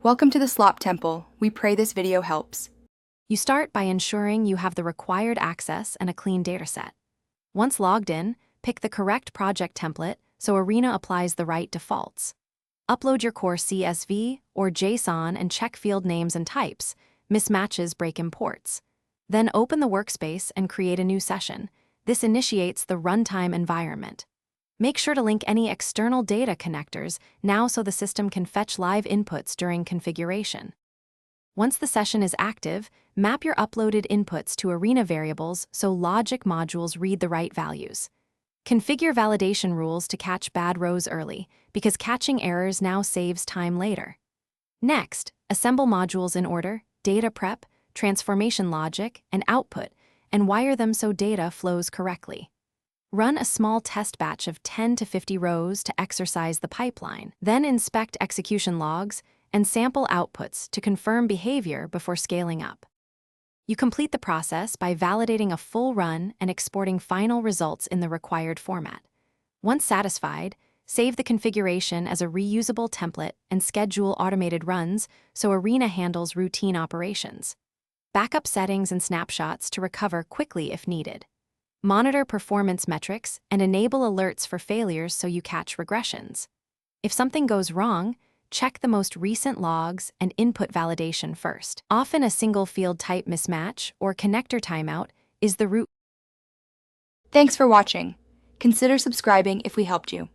Welcome to the Slop Temple. We pray this video helps. You start by ensuring you have the required access and a clean dataset. Once logged in, pick the correct project template so Arena applies the right defaults. Upload your core CSV or JSON and check field names and types. Mismatches break imports. Then open the workspace and create a new session. This initiates the runtime environment. Make sure to link any external data connectors now so the system can fetch live inputs during configuration. Once the session is active, map your uploaded inputs to Arena variables so logic modules read the right values. Configure validation rules to catch bad rows early, because catching errors now saves time later. Next, assemble modules in order, data prep, transformation logic, and output, and wire them so data flows correctly. Run a small test batch of 10 to 50 rows to exercise the pipeline, then inspect execution logs and sample outputs to confirm behavior before scaling up. You complete the process by validating a full run and exporting final results in the required format. Once satisfied, save the configuration as a reusable template and schedule automated runs so Arena handles routine operations. Backup settings and snapshots to recover quickly if needed. Monitor performance metrics and enable alerts for failures so you catch regressions. If something goes wrong, check the most recent logs and input validation first. Often a single field type mismatch or connector timeout is the root. Thanks for watching. Consider subscribing if we helped you.